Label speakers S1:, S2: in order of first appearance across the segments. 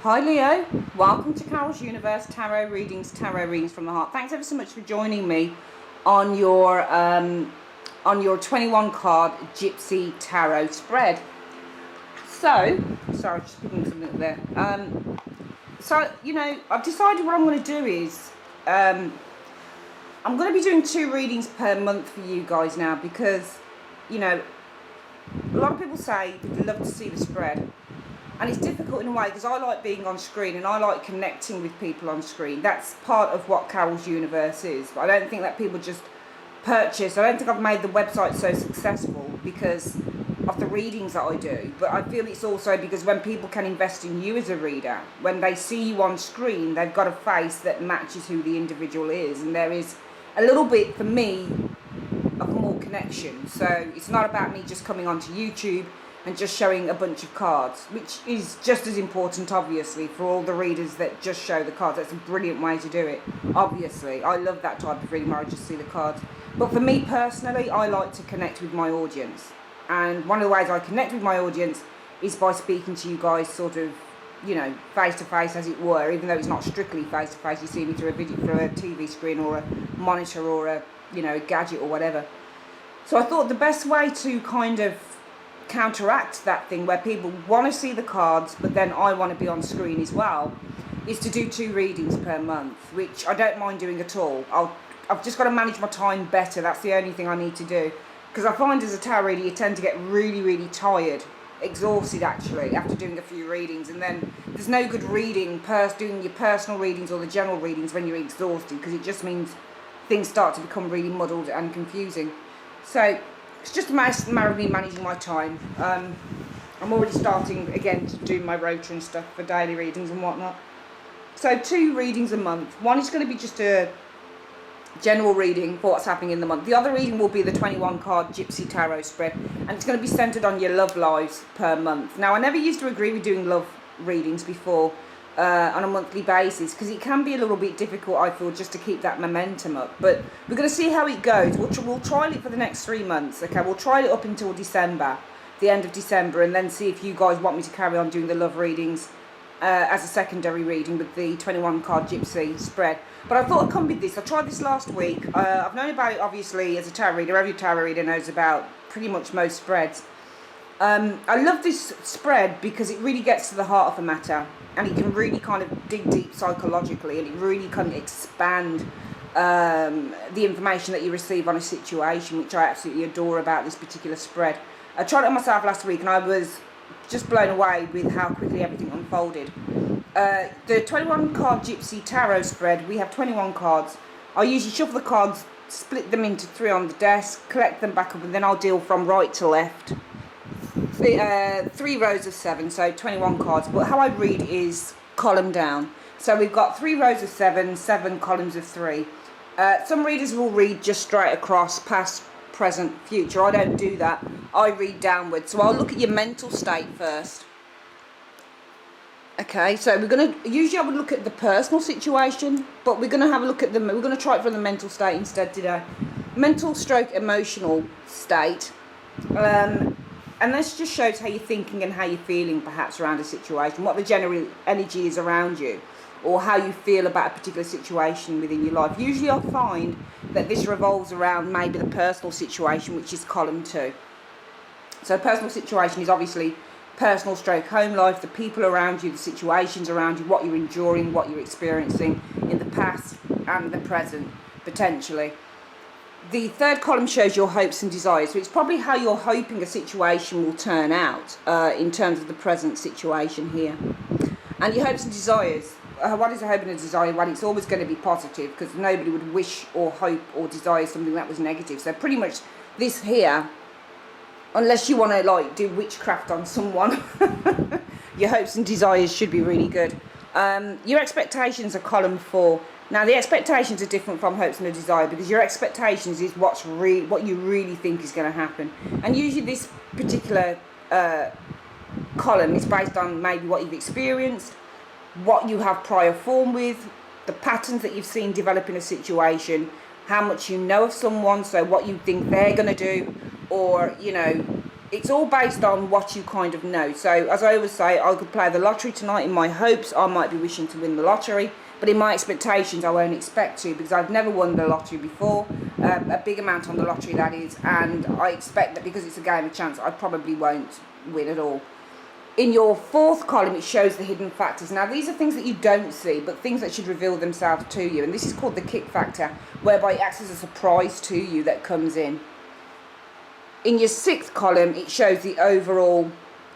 S1: Hi Leo, welcome to Carol's Universe Tarot Readings from the Heart. Thanks ever so much for joining me on your 21 card Gypsy Tarot spread. So, sorry, just picking something up there. I've decided what I'm going to do is I'm going to be doing 2 readings per month for you guys now because, a lot of people say they'd love to see the spread. And it's difficult in a way because I like being on screen and I like connecting with people on screen. That's part of what Carol's Universe is. But I don't think that people just purchase. I don't think I've made the website so successful because of the readings that I do. But I feel it's also because when people can invest in you as a reader, when they see you on screen, they've got a face that matches who the individual is. And there is a little bit, for me, of more connection. So it's not about me just coming onto YouTube and just showing a bunch of cards, which is just as important, obviously, for all the readers that just show the cards. That's a brilliant way to do it, obviously. I love that type of reading where I just see the cards. But for me personally, I like to connect with my audience. And one of the ways I connect with my audience is by speaking to you guys sort of, face-to-face, as it were, even though it's not strictly face-to-face. You see me through a TV screen or a monitor or a gadget or whatever. So I thought the best way to kind of counteract that thing where people want to see the cards but then I want to be on screen as well is to do 2 readings per month, which I don't mind doing at all. I've just got to manage my time better. That's the only thing I need to do, because I find as a tarot reader you tend to get really tired, exhausted actually, after doing a few readings, and then there's no good reading, doing your personal readings or the general readings when you're exhausted, because it just means things start to become really muddled and confusing. So it's just a matter of me managing my time. I'm already starting again to do my rota and stuff for daily readings and whatnot. So 2 readings a month. One is going to be just a general reading for what's happening in the month. The other reading will be the 21 card Gypsy Tarot spread, and it's going to be centered on your love lives per month. Now, I never used to agree with doing love readings before on a monthly basis because it can be a little bit difficult, I feel, just to keep that momentum up. But we're going to see how it goes. We'll trial it for the next 3 months. Okay, we'll trial it up until December, the end of December, and then see if you guys want me to carry on doing the love readings as a secondary reading with the 21 card Gypsy spread. But I thought I'd come with this. I tried this last week. I've known about it obviously as a tarot reader. Every tarot reader knows about pretty much most spreads. I love this spread because it really gets to the heart of the matter, and it can really kind of dig deep psychologically, and it really can expand the information that you receive on a situation, which I absolutely adore about this particular spread. I tried it on myself last week and I was just blown away with how quickly everything unfolded. The 21 card Gypsy Tarot spread, we have 21 cards. I usually shuffle the cards, split them into 3 on the desk, collect them back up, and then I'll deal from right to left. 3 rows of 7, so 21 cards. But how I read is column down. So we've got 3 rows of 7, 7 columns of 3. Some readers will read just straight across, past, present, future. I don't do that. I read downwards. So I'll look at your mental state first. Okay, so usually I would look at the personal situation, but we're gonna have a look at we're gonna try it from the mental state instead today. Mental stroke emotional state. And this just shows how you're thinking and how you're feeling perhaps around a situation, what the general energy is around you, or how you feel about a particular situation within your life. Usually I find that this revolves around maybe the personal situation, which is column 2. So personal situation is obviously personal stroke home life, the people around you, the situations around you, what you're enduring, what you're experiencing in the past and the present, potentially. The 3rd column shows your hopes and desires, so it's probably how you're hoping a situation will turn out in terms of the present situation here. And your hopes and desires, what is a hope and a desire? Well, it's always going to be positive, because nobody would wish or hope or desire something that was negative. So pretty much this here, unless you want to do witchcraft on someone, your hopes and desires should be really good. Your expectations are column 4. Now the expectations are different from hopes and a desire, because your expectations is what you really think is going to happen. And usually this particular column is based on maybe what you've experienced, what you have prior form with, the patterns that you've seen develop in a situation, how much you know of someone, so what you think they're going to do, or it's all based on what you kind of know. So as I always say, I could play the lottery tonight. In my hopes, I might be wishing to win the lottery, but in my expectations, I won't expect to, because I've never won the lottery before, a big amount on the lottery that is, and I expect that because it's a game of chance, I probably won't win at all. In your fourth column, it shows the hidden factors. Now, these are things that you don't see, but things that should reveal themselves to you, and this is called the kick factor, whereby it acts as a surprise to you that comes in. In your sixth column, it shows the overall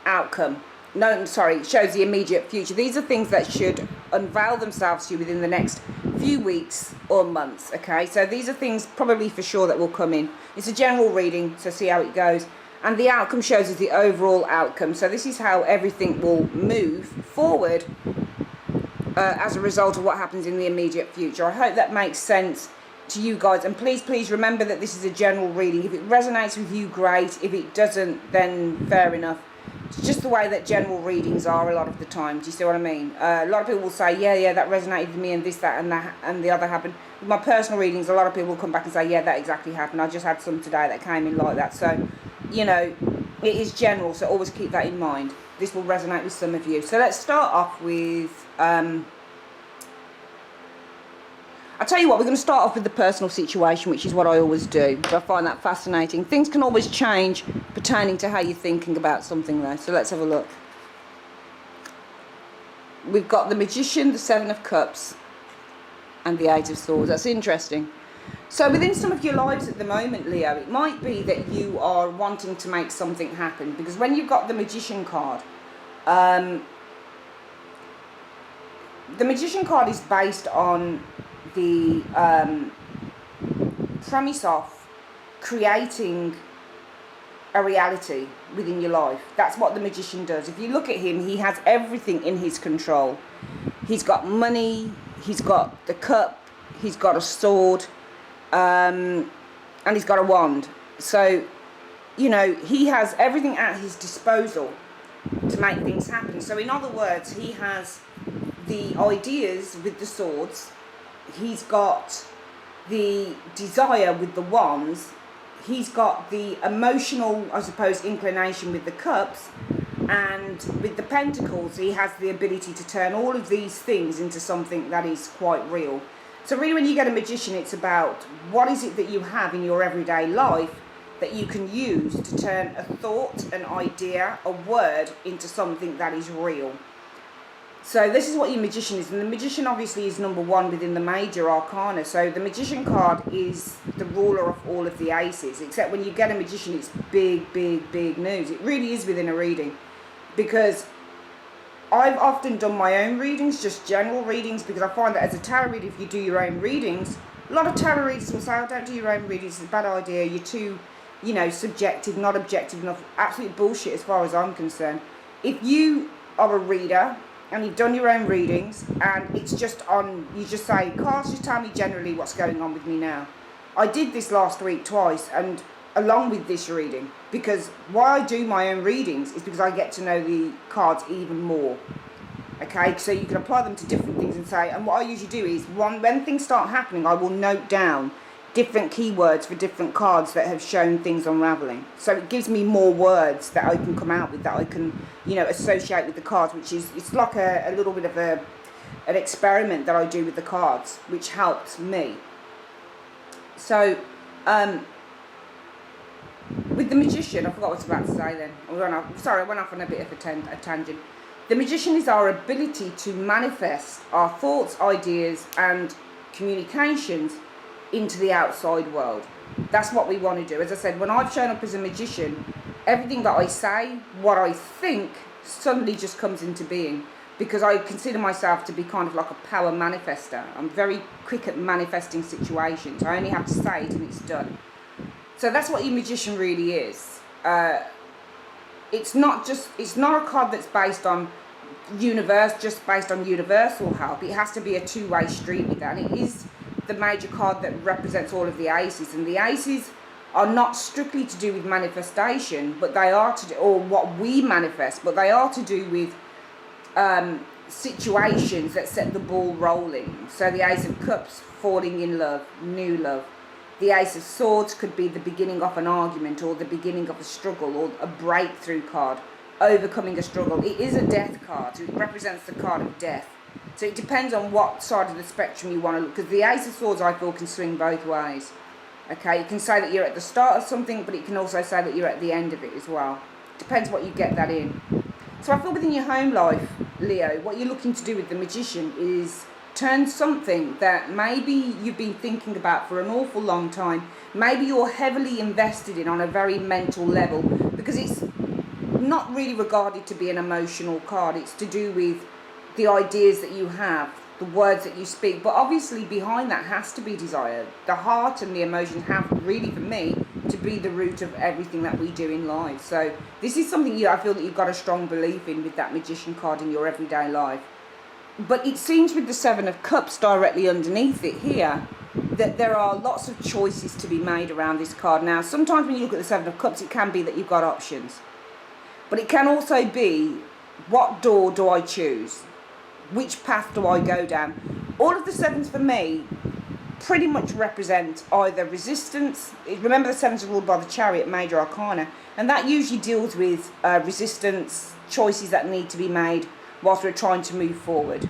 S1: outcome. No, sorry, it shows the immediate future. These are things that should unveil themselves to you within the next few weeks or months, okay? So these are things probably for sure that will come in. It's a general reading, so see how it goes. And the outcome shows us the overall outcome. So this is how everything will move forward as a result of what happens in the immediate future. I hope that makes sense to you guys, and please remember that this is a general reading. If it resonates with you, great. If it doesn't, then fair enough. It's just the way that general readings are a lot of the time. Do you see what I mean? A lot of people will say, yeah, that resonated with me, and this, that, and that, and the other happened. With my personal readings, a lot of people will come back and say, yeah, that exactly happened. I just had some today that came in like that. So, you know, it is general, so always keep that in mind. This will resonate with some of you. So let's start off with... I'll tell you what, we're going to start off with the personal situation, which is what I always do. I find that fascinating. Things can always change pertaining to how you're thinking about something, though. So let's have a look. We've got the Magician, the Seven of Cups, and the Eight of Swords. That's interesting. So within some of your lives at the moment, Leo, it might be that you are wanting to make something happen. Because when you've got the Magician card, the Magician card is based on the premise of creating a reality within your life. That's what the Magician does. If you look at him, he has everything in his control. He's got money, he's got the cup, he's got a sword, and he's got a wand. So, you know, he has everything at his disposal to make things happen. So in other words, he has the ideas with the swords, he's got the desire with the wands, he's got the emotional, I suppose, inclination with the cups, and with the pentacles he has the ability to turn all of these things into something that is quite real. So really, when you get a Magician, it's about what is it that you have in your everyday life that you can use to turn a thought, an idea, a word into something that is real. So this is what your Magician is, and the Magician obviously is number one within the major arcana. So the Magician card is the ruler of all of the aces, except when you get a Magician, it's big news. It really is within a reading, because I've often done my own readings, just general readings, because I find that as a tarot reader, if you do your own readings, a lot of tarot readers will say, oh, don't do your own readings, it's a bad idea, you're too, you know, subjective, not objective enough. Absolute bullshit as far as I'm concerned. If you are a reader and you've done your own readings and it's just on, you just say, cards, just tell me generally what's going on with me now. I did this last week twice, and along with this reading, because why I do my own readings is because I get to know the cards even more. Okay, so you can apply them to different things and say, and what I usually do is, when things start happening, I will note down different keywords for different cards that have shown things unraveling. So it gives me more words that I can come out with, that I can, you know, associate with the cards, which is, it's like a little bit of an experiment that I do with the cards, which helps me. So, with the Magician, I forgot what I was about to say then. I went off on a bit of a tangent. The Magician is our ability to manifest our thoughts, ideas, and communications into the outside world. That's what we want to do. As I said, when I've shown up as a Magician, everything that I say, what I think, suddenly just comes into being, because I consider myself to be kind of like a power manifester. I'm very quick at manifesting situations. I only have to say it and it's done. So that's what your Magician really is. It's not a card that's based on just based on universal help. It has to be a two-way street with that. And it is the major card that represents all of the aces. And the aces are not strictly to do with manifestation, but they are to do, or what we manifest, but they are to do with situations that set the ball rolling. So the Ace of Cups, falling in love, new love. The Ace of Swords could be the beginning of an argument or the beginning of a struggle or a breakthrough card, overcoming a struggle. It is a death card, so it represents the card of death. So it depends on what side of the spectrum you want to look, because the Ace of Swords, I feel, can swing both ways. Okay, you can say that you're at the start of something, but it can also say that you're at the end of it as well. Depends what you get that in. So I feel within your home life, Leo, what you're looking to do with the Magician is turn something that maybe you've been thinking about for an awful long time, maybe you're heavily invested in on a very mental level, because it's not really regarded to be an emotional card. It's to do with the ideas that you have, the words that you speak, but obviously behind that has to be desire. The heart and the emotion have really, for me, to be the root of everything that we do in life. So this is something I feel that you've got a strong belief in with that Magician card in your everyday life. But it seems with the Seven of Cups directly underneath it here that there are lots of choices to be made around this card. Now, sometimes when you look at the Seven of Cups, it can be that you've got options. But it can also be, what door do I choose? Which path do I go down? All of the sevens for me pretty much represent either resistance. Remember, the sevens are ruled by the Chariot, Major Arcana, and that usually deals with resistance, choices that need to be made whilst we're trying to move forward.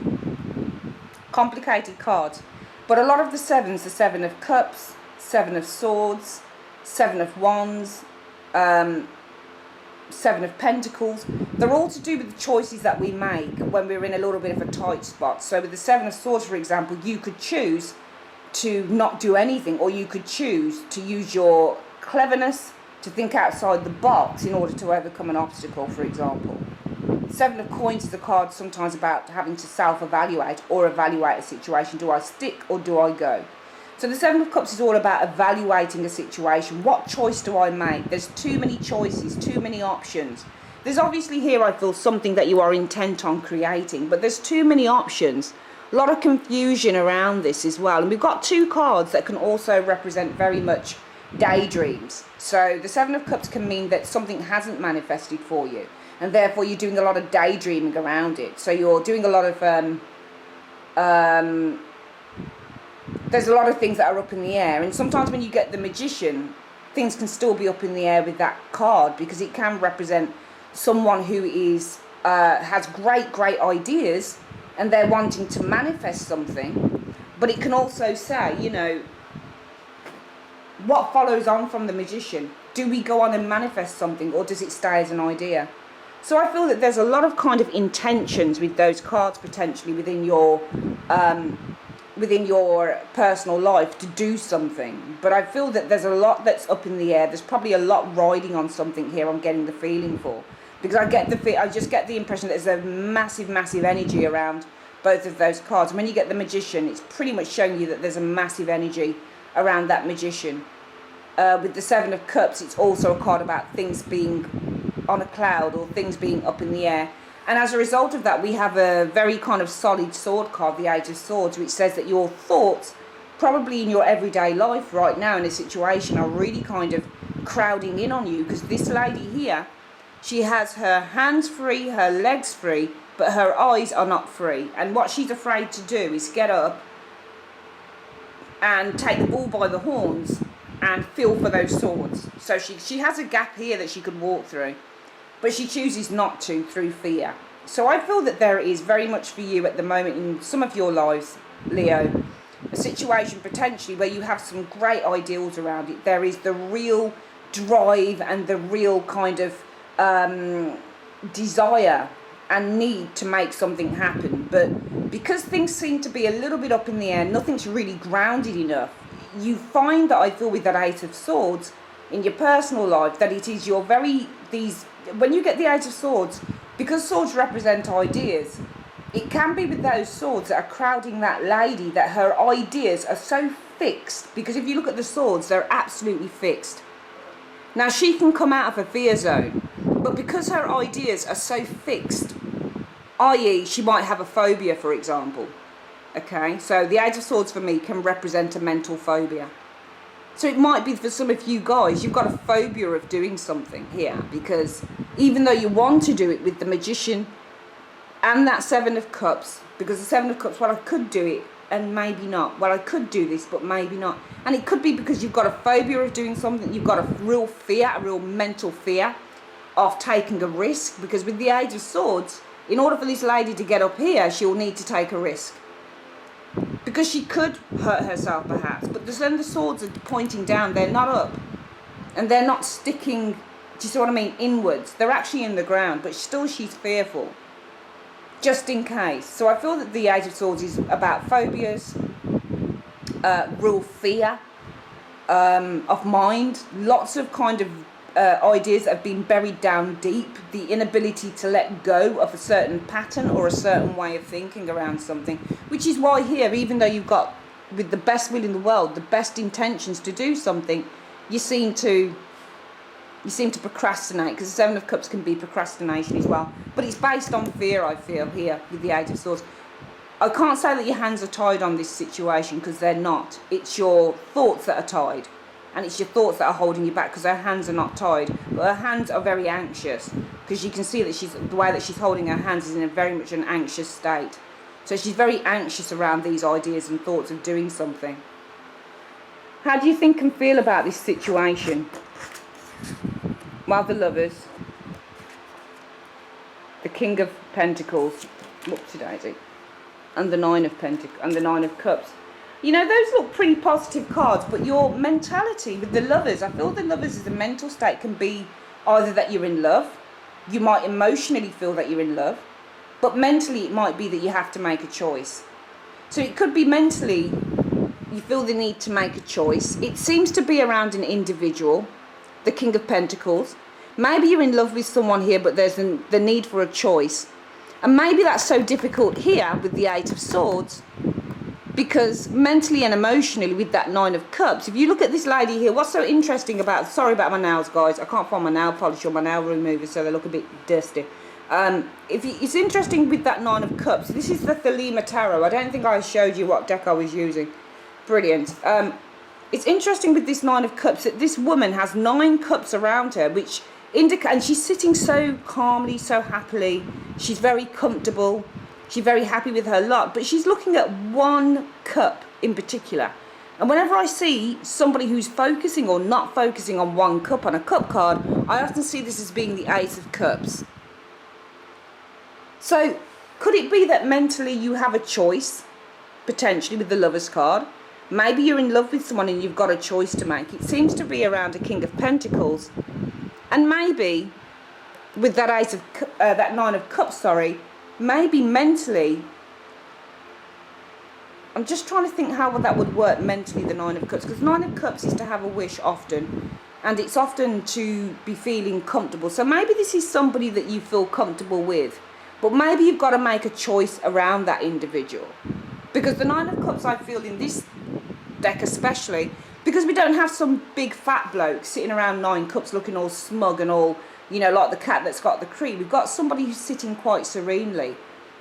S1: Complicated cards. But a lot of the sevens, the Seven of Cups, Seven of Swords, Seven of Wands, Seven of Pentacles, they're all to do with the choices that we make when we're in a little bit of a tight spot. So with the Seven of Swords, for example, you could choose to not do anything, or you could choose to use your cleverness to think outside the box in order to overcome an obstacle, for example. Seven of Coins is a card sometimes about having to self-evaluate or evaluate a situation. Do I stick or do I go? So the Seven of Cups is all about evaluating a situation. What choice do I make? There's too many choices, too many options. There's obviously here, I feel, something that you are intent on creating, but there's too many options. A lot of confusion around this as well. And we've got two cards that can also represent very much daydreams. So the Seven of Cups can mean that something hasn't manifested for you, and therefore you're doing a lot of daydreaming around it. So you're doing a lot of there's a lot of things that are up in the air, and sometimes when you get the Magician, things can still be up in the air with that card, because it can represent someone who is has great ideas and they're wanting to manifest something. But it can also say, you know, what follows on from the Magician? Do we go on and manifest something, or does it stay as an idea? So I feel that there's a lot of kind of intentions with those cards potentially within your personal life to do something. But I feel that there's a lot that's up in the air. There's probably a lot riding on something here I'm getting the feeling for. Because I just get the impression that there's a massive energy around both of those cards. And when you get the Magician, it's pretty much showing you that there's a massive energy around that Magician. With the Seven of Cups, it's also a card about things being on a cloud or things being up in the air. And as a result of that, we have a very kind of solid sword card, the Eight of Swords, which says that your thoughts, probably in your everyday life right now in a situation, are really kind of crowding in on you. Because this lady here, she has her hands free, her legs free, but her eyes are not free. And what she's afraid to do is get up and take the bull by the horns and feel for those swords. So she has a gap here that she could walk through, but she chooses not to through fear. So I feel that there is very much for you at the moment in some of your lives, Leo, a situation potentially where you have some great ideals around it. There is the real drive and the real kind of desire and need to make something happen. But because things seem to be a little bit up in the air, nothing's really grounded enough, you find that I feel with that Eight of Swords in your personal life that it is your when you get the Eight of Swords, because swords represent ideas, it can be with those swords that are crowding that lady that her ideas are so fixed. Because if you look at the swords, they're absolutely fixed. Now, she can come out of her fear zone, but because her ideas are so fixed, i.e. she might have a phobia, for example. Okay, so the Eight of Swords for me can represent a mental phobia. So it might be for some of you guys, you've got a phobia of doing something here, because even though you want to do it with the Magician and that Seven of Cups, because the Seven of Cups, well, I could do it and maybe not. Well, I could do this, but maybe not. And it could be because you've got a phobia of doing something. You've got a real fear, a real mental fear of taking a risk. Because with the Age of Swords, in order for this lady to get up here, she'll need to take a risk. Because she could hurt herself perhaps, but then the swords are pointing down, they're not up. And they're not sticking, do you see what I mean, inwards. They're actually in the ground, but still she's fearful. Just in case. So I feel that the Age of Swords is about phobias, real fear of mind, lots of kind of ideas that have been buried down deep, the inability to let go of a certain pattern or a certain way of thinking around something, which is why here, even though you've got, with the best will in the world, the best intentions to do something, you seem to procrastinate, because the Seven of Cups can be procrastination as well. But it's based on fear, I feel, here with the Age of Swords. I can't say that your hands are tied on this situation, because they're not. It's your thoughts that are tied. And it's your thoughts that are holding you back, because her hands are not tied. But her hands are very anxious, because you can see that the way that she's holding her hands is in a very much an anxious state. So she's very anxious around these ideas and thoughts of doing something. How do you think and feel about this situation? Well, the Lovers, the King of Pentacles, whoopsie daisy, and the Nine of Pentacles, and the Nine of Cups. You know, those look pretty positive cards, but your mentality with the Lovers, I feel the Lovers as a mental state can be either that you're in love, you might emotionally feel that you're in love, but mentally it might be that you have to make a choice. So it could be mentally you feel the need to make a choice. It seems to be around an individual, the King of Pentacles. Maybe you're in love with someone here, but there's the need for a choice. And maybe that's so difficult here with the Eight of Swords, because mentally and emotionally with that Nine of Cups, if you look at this lady here, what's so interesting about, sorry about my nails guys, I can't find my nail polish or my nail remover, so they look a bit dusty. It's interesting with that Nine of Cups. This is the Thelema Tarot. I don't think I showed you what deck I was using. Brilliant. It's interesting with this Nine of Cups that this woman has 9 cups around her, which indicate, and she's sitting so calmly, so happily. She's very comfortable. She's very happy with her lot, but she's looking at one cup in particular. And whenever I see somebody who's focusing or not focusing on one cup on a cup card, I often see this as being the Ace of Cups. So could it be that mentally you have a choice, potentially with the Lovers card? Maybe you're in love with someone and you've got a choice to make. It seems to be around a King of Pentacles. And maybe with that that Nine of Cups, maybe mentally, I'm just trying to think how that would work mentally, the Nine of Cups, because Nine of Cups is to have a wish often, and it's often to be feeling comfortable. So maybe this is somebody that you feel comfortable with, but maybe you've got to make a choice around that individual, because the Nine of Cups, I feel in this deck especially, because we don't have some big fat bloke sitting around 9 cups looking all smug and all, you know, like the cat that's got the cream. We've got somebody who's sitting quite serenely.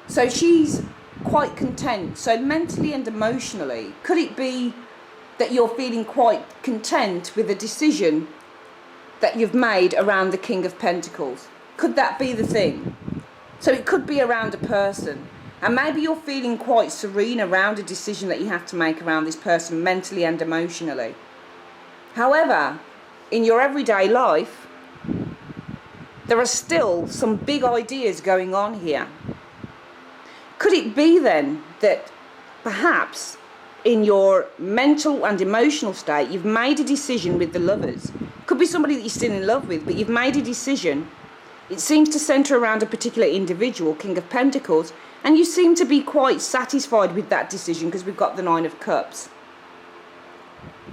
S1: So she's quite content. So mentally and emotionally, could it be that you're feeling quite content with a decision that you've made around the King of Pentacles? Could that be the thing? So it could be around a person. And maybe you're feeling quite serene around a decision that you have to make around this person mentally and emotionally. However, in your everyday life, there are still some big ideas going on here. Could it be then that perhaps in your mental and emotional state, you've made a decision with the Lovers? Could be somebody that you're still in love with, but you've made a decision. It seems to centre around a particular individual, King of Pentacles, and you seem to be quite satisfied with that decision because we've got the Nine of Cups.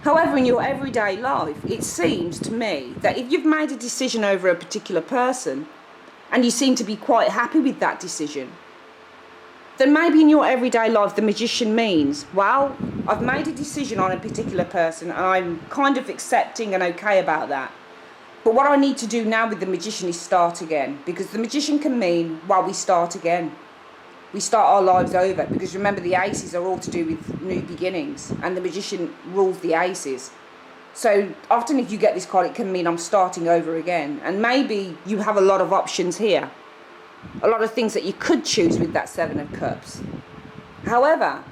S1: However, in your everyday life, it seems to me that if you've made a decision over a particular person and you seem to be quite happy with that decision, then maybe in your everyday life the Magician means, well, I've made a decision on a particular person and I'm kind of accepting and okay about that. But what I need to do now with the Magician is start again, because the Magician can mean, well, we start again. We start our lives over, because remember the Aces are all to do with new beginnings and the Magician rules the Aces. So often if you get this card, it can mean I'm starting over again, and maybe you have a lot of options here, a lot of things that you could choose with that Seven of Cups. However,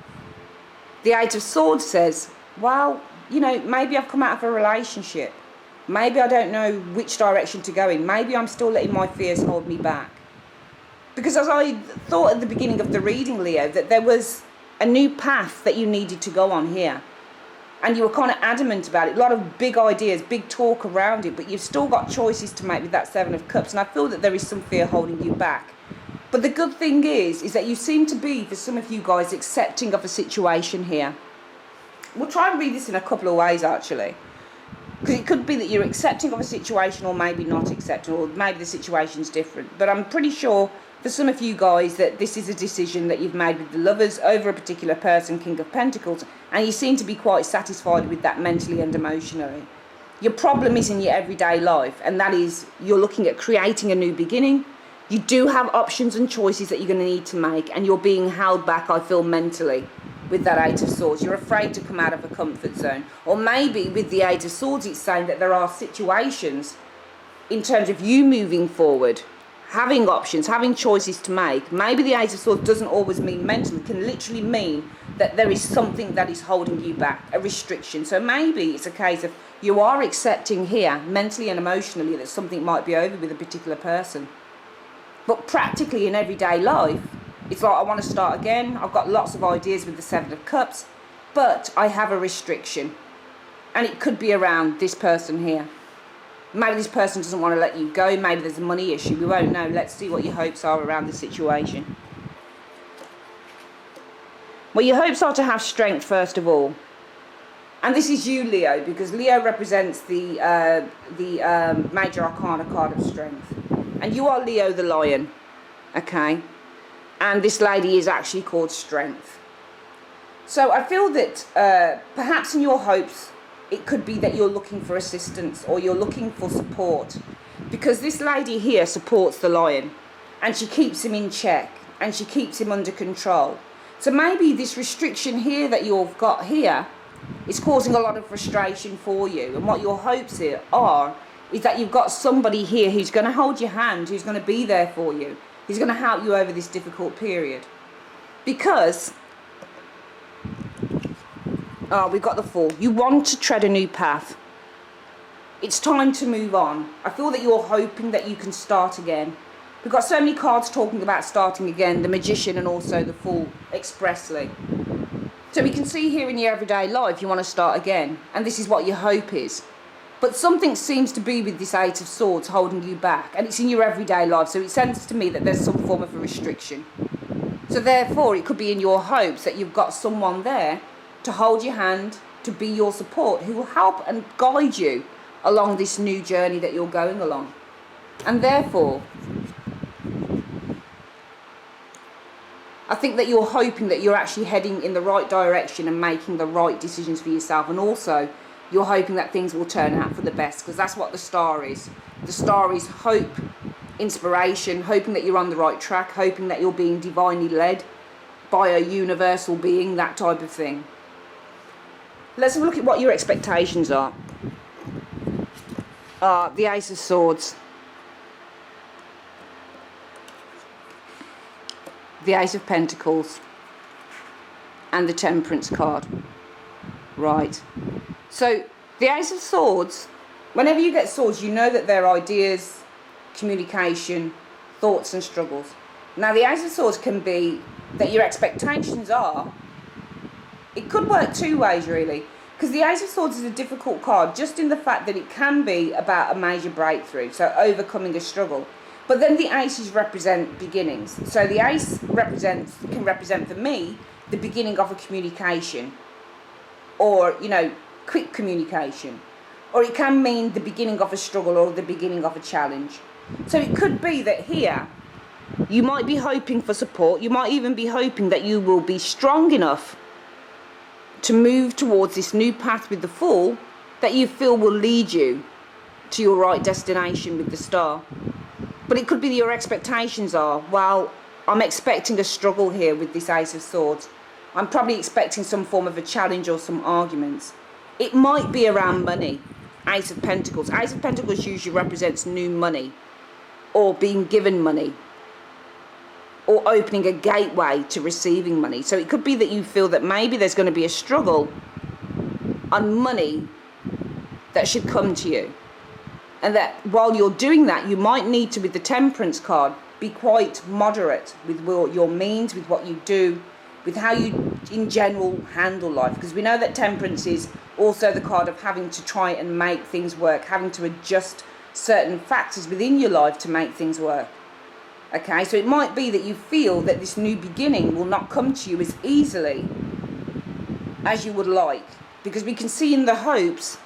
S1: The Eight of Swords says, well, you know, maybe I've come out of a relationship. Maybe I don't know which direction to go in. Maybe I'm still letting my fears hold me back. Because as I thought at the beginning of the reading, Leo, that there was a new path that you needed to go on here. And you were kind of adamant about it. A lot of big ideas, big talk around it, but you've still got choices to make with that Seven of Cups. And I feel that there is some fear holding you back. But the good thing is that you seem to be, for some of you guys, accepting of a situation here. We'll try and read this in a couple of ways, actually. Because it could be that you're accepting of a situation or maybe not accepting, or maybe the situation's different. But I'm pretty sure for some of you guys that this is a decision that you've made with the Lovers over a particular person, King of Pentacles, and you seem to be quite satisfied with that mentally and emotionally. Your problem is in your everyday life, and that is you're looking at creating a new beginning. You do have options and choices that you're going to need to make, and you're being held back, I feel, mentally with that Eight of Swords. You're afraid to come out of a comfort zone. Or maybe with the Eight of Swords, it's saying that there are situations in terms of you moving forward, having options, having choices to make. Maybe the Eight of Swords doesn't always mean mentally. It can literally mean that there is something that is holding you back, a restriction. So maybe it's a case of you are accepting here, mentally and emotionally, that something might be over with a particular person. But practically in everyday life, it's like, I want to start again. I've got lots of ideas with the Seven of Cups, but I have a restriction. And it could be around this person here. Maybe this person doesn't want to let you go. Maybe there's a money issue. We won't know. Let's see what your hopes are around the situation. Well, your hopes are to have strength, first of all. And this is you, Leo, because Leo represents the Major Arcana card of strength. And you are Leo the Lion, okay? And this lady is actually called Strength. So I feel that perhaps in your hopes, it could be that you're looking for assistance or you're looking for support. Because this lady here supports the lion. And she keeps him in check. And she keeps him under control. So maybe this restriction here that you've got here is causing a lot of frustration for you. And what your hopes here are is that you've got somebody here who's going to hold your hand, who's going to be there for you. He's going to help you over this difficult period. Because, we've got the Fool. You want to tread a new path. It's time to move on. I feel that you're hoping that you can start again. We've got so many cards talking about starting again, the Magician and also the Fool expressly. So we can see here in your everyday life, you want to start again. And this is what your hope is. But something seems to be with this Eight of Swords holding you back. And it's in your everyday life. So it sounds to me that there's some form of a restriction. So therefore, it could be in your hopes that you've got someone there to hold your hand, to be your support, who will help and guide you along this new journey that you're going along. And therefore, I think that you're hoping that you're actually heading in the right direction and making the right decisions for yourself. And also, you're hoping that things will turn out for the best, because that's what the Star is. The Star is hope, inspiration, hoping that you're on the right track, hoping that you're being divinely led by a universal being, that type of thing. Let's have a look at what your expectations are. The Ace of Swords. The Ace of Pentacles. And the Temperance card. Right. So, the Ace of Swords, whenever you get swords, you know that they're ideas, communication, thoughts and struggles. Now, the Ace of Swords can be that your expectations are, it could work two ways, really. Because the Ace of Swords is a difficult card, just in the fact that it can be about a major breakthrough, so overcoming a struggle. But then the aces represent beginnings. So the ace can represent for me the beginning of a communication, or, you know, quick communication, or it can mean the beginning of a struggle or the beginning of a challenge. So it could be that here you might be hoping for support. You might even be hoping that you will be strong enough to move towards this new path with the Fool that you feel will lead you to your right destination with the Star. But it could be that your expectations are, well, I'm expecting a struggle here with this Ace of Swords. I'm probably expecting some form of a challenge or some arguments. It might be around money. Ace of Pentacles. Ace of Pentacles usually represents new money or being given money. or opening a gateway to receiving money. So it could be that you feel that maybe there's going to be a struggle on money that should come to you. And that while you're doing that, you might need to, with the Temperance card, be quite moderate with your means, with what you do, with how you in general handle life. Because we know that Temperance is also the card of having to try and make things work, having to adjust certain factors within your life to make things work. Okay, so it might be that you feel that this new beginning will not come to you as easily as you would like. Because we can see in the hopes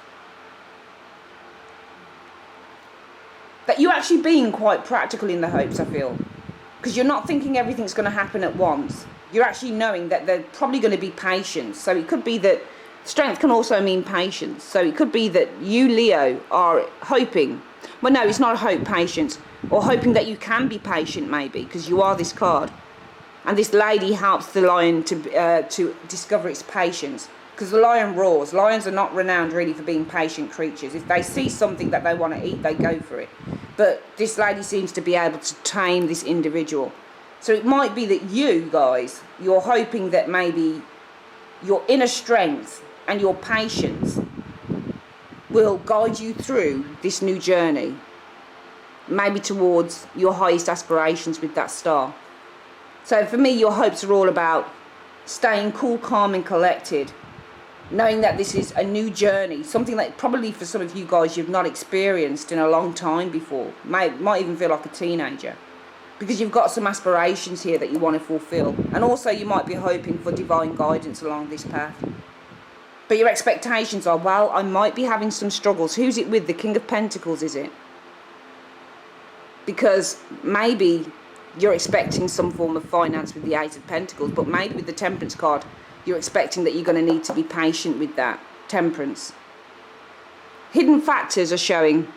S1: that you're actually being quite practical in the hopes, I feel. Because you're not thinking everything's going to happen at once. You're actually knowing that there's probably going to be patience. So it could be that strength can also mean patience. So it could be that you, Leo, are hoping. Well, no, it's not a hope, patience. Or hoping that you can be patient, maybe, because you are this card. And this lady helps the lion to discover its patience. Because the lion roars. Lions are not renowned really for being patient creatures. If they see something that they want to eat, they go for it. But this lady seems to be able to tame this individual. So it might be that you guys, you're hoping that maybe your inner strength and your patience will guide you through this new journey. Maybe towards your highest aspirations with that star. So for me, your hopes are all about staying cool, calm and collected. Knowing that this is a new journey, something that probably for some of you guys you've not experienced in a long time before. Might even feel like a teenager. Because you've got some aspirations here that you want to fulfill. And also you might be hoping for divine guidance along this path. But your expectations are, well, I might be having some struggles. Who's it with? The King of Pentacles, is it? Because maybe you're expecting some form of finance with the Eight of Pentacles, but maybe with the Temperance card, you're expecting that you're going to need to be patient with that. Temperance. Hidden factors are showing.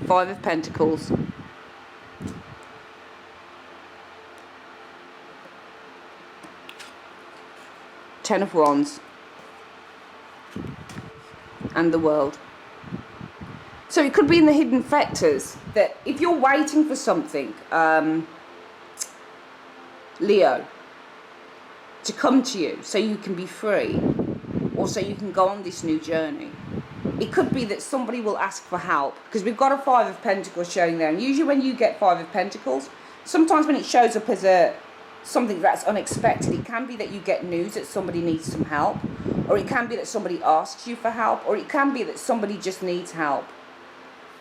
S1: Five of Pentacles. Ten of Wands. And the World. So it could be in the hidden factors that if you're waiting for something, Leo, to come to you so you can be free, or so you can go on this new journey. It could be that somebody will ask for help, because we've got a Five of Pentacles showing there, and usually when you get Five of Pentacles, sometimes when it shows up as something that's unexpected, it can be that you get news that somebody needs some help, or it can be that somebody asks you for help, or it can be that somebody just needs help.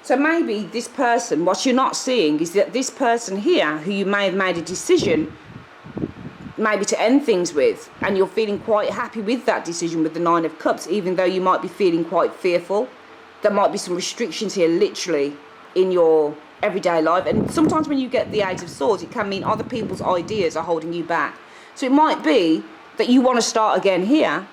S1: So maybe this person, what you're not seeing is that this person here, who you may have made a decision maybe to end things with, and you're feeling quite happy with that decision with the Nine of Cups, even though you might be feeling quite fearful. There might be some restrictions here literally in your everyday life, and sometimes when you get the Eight of Swords, it can mean other people's ideas are holding you back. So it might be that you want to start again here,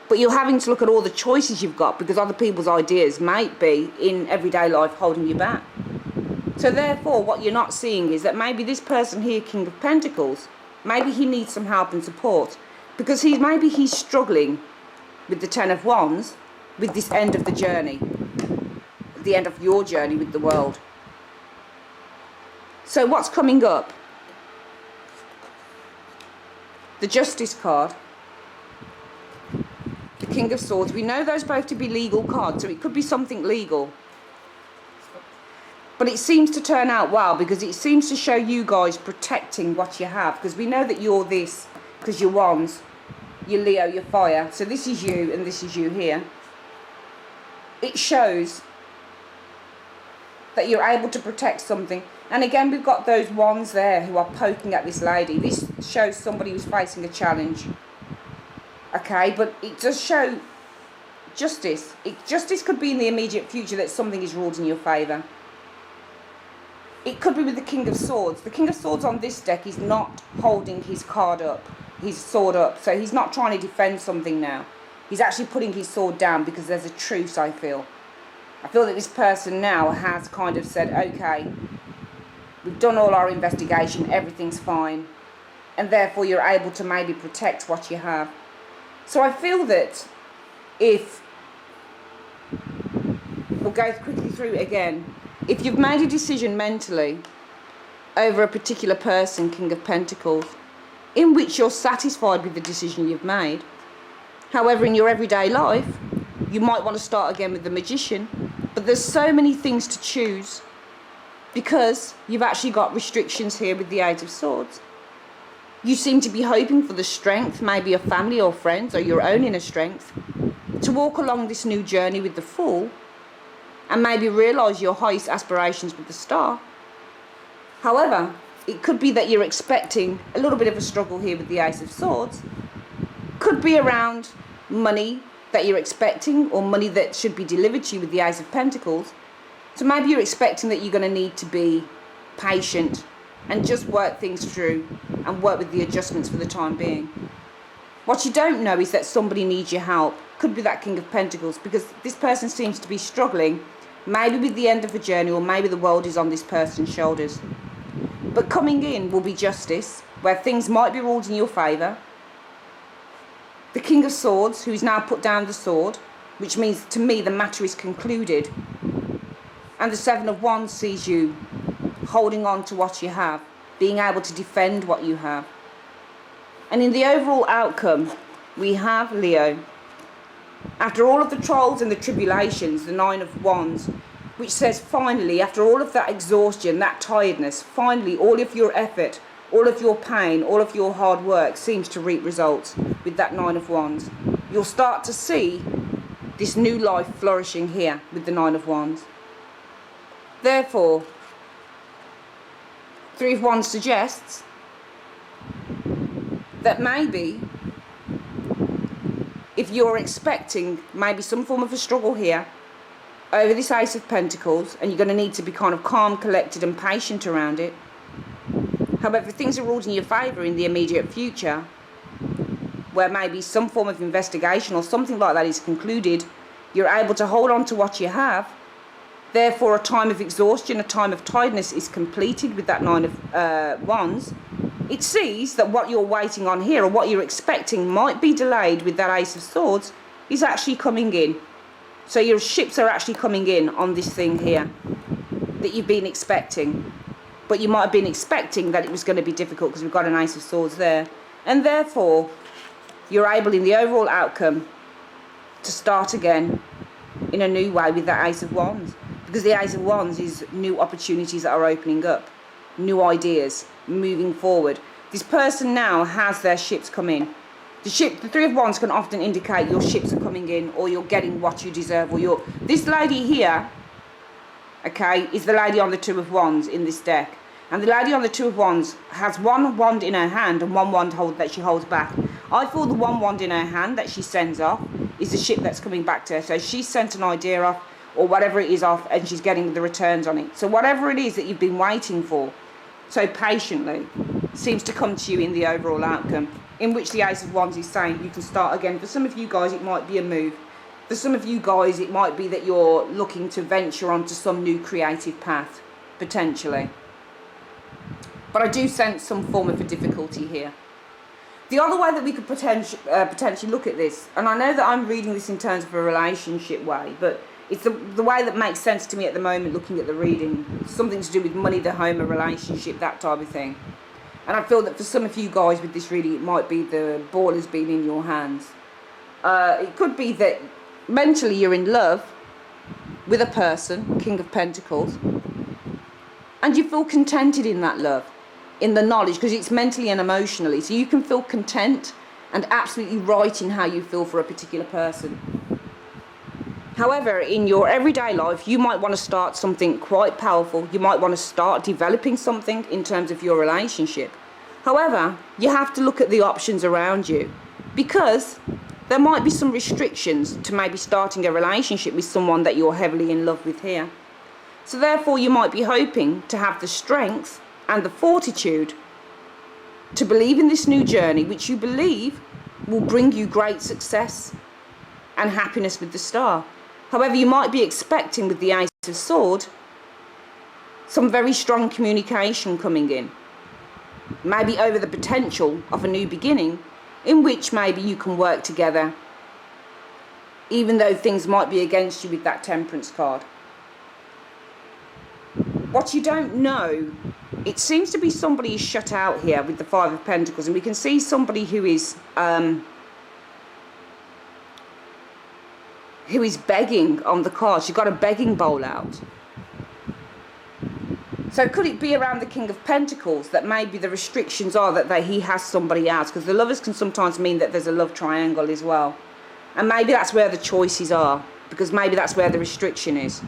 S1: but you're having to look at all the choices you've got because other people's ideas might be in everyday life holding you back. So therefore what you're not seeing is that maybe this person here, King of Pentacles, maybe he needs some help and support because maybe he's struggling with the Ten of Wands, with this end of the journey, the end of your journey with the world. So what's coming up? The Justice card, the King of Swords. We know those both to be legal cards, so it could be something legal. But it seems to turn out well because it seems to show you guys protecting what you have. Because we know that you're this, because you're Wands, you're Leo, you're fire. So this is you and this is you here. It shows that you're able to protect something. And again, we've got those wands there who are poking at this lady. This shows somebody who's facing a challenge. Okay, but it does show justice. Justice could be in the immediate future that something is ruled in your favour. It could be with the King of Swords. The King of Swords on this deck is not holding his card up, his sword up. So he's not trying to defend something now. He's actually putting his sword down because there's a truce, I feel. I feel that this person now has kind of said, okay, we've done all our investigation, everything's fine. And therefore you're able to maybe protect what you have. So I feel that if, we'll go quickly through it again, if you've made a decision mentally over a particular person, King of Pentacles, in which you're satisfied with the decision you've made. However, in your everyday life, you might want to start again with the Magician, but there's so many things to choose because you've actually got restrictions here with the Eight of Swords. You seem to be hoping for the strength, maybe of family or friends or your own inner strength, to walk along this new journey with the Fool and maybe realise your highest aspirations with the Star. However, it could be that you're expecting a little bit of a struggle here with the Ace of Swords. Could be around money that you're expecting or money that should be delivered to you with the Ace of Pentacles. So maybe you're expecting that you're going to need to be patient and just work things through and work with the adjustments for the time being. What you don't know is that somebody needs your help. Could be that King of Pentacles, because this person seems to be struggling, maybe with the end of a journey, or maybe the world is on this person's shoulders. But coming in will be justice, where things might be ruled in your favour. The King of Swords, who's now put down the sword, which means to me the matter is concluded. And the Seven of Wands sees you holding on to what you have, being able to defend what you have. And in the overall outcome, we have Leo. After all of the trials and the tribulations, the Nine of Wands, which says finally, after all of that exhaustion, that tiredness, finally all of your effort, all of your pain, all of your hard work seems to reap results with that Nine of Wands. You'll start to see this new life flourishing here with the Nine of Wands. Therefore, Three of Wands suggests that maybe if you're expecting maybe some form of a struggle here over this Ace of Pentacles, and you're going to need to be kind of calm, collected and patient around it. However, if things are ruled in your favour in the immediate future, where maybe some form of investigation or something like that is concluded, you're able to hold on to what you have. Therefore, a time of exhaustion, a time of tiredness is completed with that Nine of Wands. It sees that what you're waiting on here, or what you're expecting might be delayed with that Ace of Swords, is actually coming in. So your ships are actually coming in on this thing here that you've been expecting. But you might have been expecting that it was going to be difficult because we've got an Ace of Swords there. And therefore, you're able in the overall outcome to start again in a new way with that Ace of Wands. Because the Ace of Wands is new opportunities that are opening up, new ideas, moving forward. This person now has their ships come in. The Three of Wands can often indicate your ships are coming in, or you're getting what you deserve, or this lady here, okay, is the lady on the Two of Wands in this deck. And the lady on the Two of Wands has one wand in her hand and one wand that she holds back. I feel the one wand in her hand that she sends off is the ship that's coming back to her. So she sent an idea off, or whatever it is off, and she's getting the returns on it. So whatever it is that you've been waiting for so patiently seems to come to you in the overall outcome, in which the Ace of Wands is saying you can start again. For some of you guys, it might be a move. For some of you guys, it might be that you're looking to venture onto some new creative path, potentially. But I do sense some form of a difficulty here. The other way that we could potentially look at this, and I know that I'm reading this in terms of a relationship way, but it's the way that makes sense to me at the moment, looking at the reading. Something to do with money, the home, a relationship, that type of thing. And I feel that for some of you guys with this reading, it might be the ball has been in your hands. It could be that mentally you're in love with a person, King of Pentacles, and you feel contented in that love, in the knowledge, because it's mentally and emotionally. So you can feel content and absolutely right in how you feel for a particular person. However, in your everyday life, you might want to start something quite powerful. You might want to start developing something in terms of your relationship. However, you have to look at the options around you, because there might be some restrictions to maybe starting a relationship with someone that you're heavily in love with here. So therefore, you might be hoping to have the strength and the fortitude to believe in this new journey, which you believe will bring you great success and happiness with the Star. However, you might be expecting with the Ace of Swords some very strong communication coming in. Maybe over the potential of a new beginning, in which maybe you can work together, even though things might be against you with that Temperance card. What you don't know, it seems to be somebody is shut out here with the Five of Pentacles, and we can see somebody who is begging on the cards. You've got a begging bowl out. So could it be around the King of Pentacles that maybe the restrictions are that he has somebody else? Because the Lovers can sometimes mean that there's a love triangle as well. And maybe that's where the choices are, because maybe that's where the restriction is.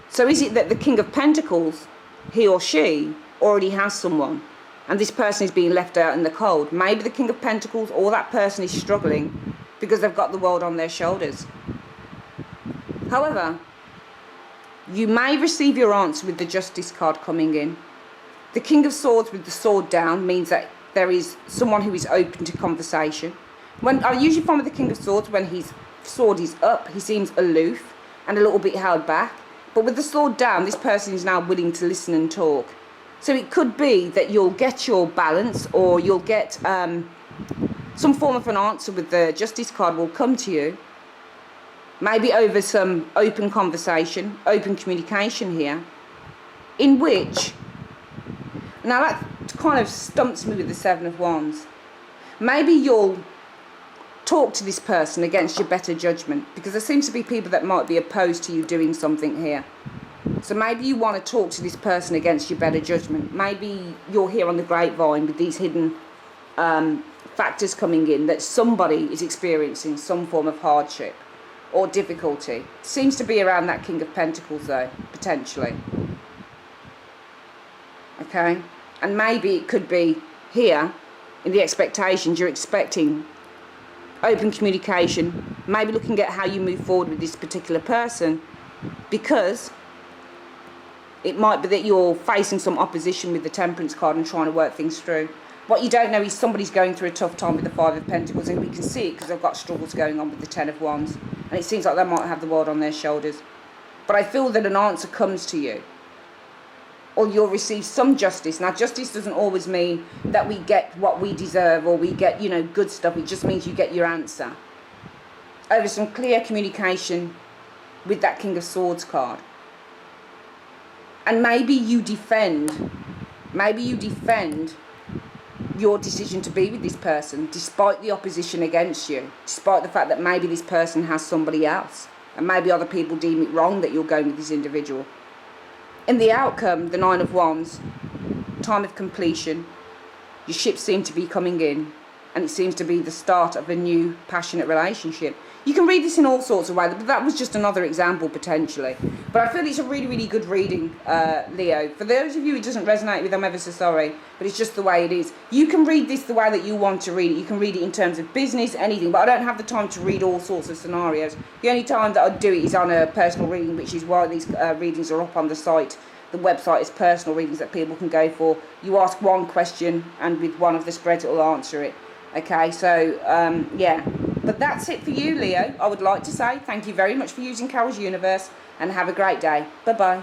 S1: So is it that the King of Pentacles, he or she, already has someone, and this person is being left out in the cold? Maybe the King of Pentacles or that person is struggling because they've got the world on their shoulders. However, you may receive your answer with the Justice card coming in. The King of Swords with the sword down means that there is someone who is open to conversation. When I usually find with the King of Swords, when his sword is up, he seems aloof and a little bit held back. But with the sword down, this person is now willing to listen and talk. So it could be that you'll get your balance, or you'll get some form of an answer with the Justice card will come to you. Maybe over some open conversation, open communication here, in which, now that kind of stumps me with the Seven of Wands. Maybe you'll talk to this person against your better judgment, because there seems to be people that might be opposed to you doing something here. So maybe you want to talk to this person against your better judgment. Maybe you're here on the grapevine with these hidden factors coming in, that somebody is experiencing some form of hardship or difficulty. Seems to be around that King of Pentacles though, potentially. Okay? And maybe it could be here, in the expectations, you're expecting open communication, maybe looking at how you move forward with this particular person, because it might be that you're facing some opposition with the Temperance card and trying to work things through. What you don't know is somebody's going through a tough time with the Five of Pentacles, and we can see it because they've got struggles going on with the Ten of Wands, and it seems like they might have the world on their shoulders. But I feel that an answer comes to you, or you'll receive some justice. Now, justice doesn't always mean that we get what we deserve, or we get, good stuff. It just means you get your answer over some clear communication with that King of Swords card. And maybe you defend your decision to be with this person, despite the opposition against you, despite the fact that maybe this person has somebody else, and maybe other people deem it wrong that you're going with this individual. In the outcome, the Nine of Wands, time of completion, your ships seem to be coming in, and it seems to be the start of a new passionate relationship. You can read this in all sorts of ways, but that was just another example potentially. But I feel it's a really, really good reading, Leo. For those of you it doesn't resonate with, I'm ever so sorry, but it's just the way it is. You can read this the way that you want to read it. You can read it in terms of business, anything, but I don't have the time to read all sorts of scenarios. The only time that I do it is on a personal reading, which is why these readings are up on the site. The website is personal readings that people can go for. You ask one question, and with one of the spreads it will answer it. Okay, so yeah, but that's it for you, Leo. I would like to say thank you very much for using Carol's Universe, and have a great day. Bye bye.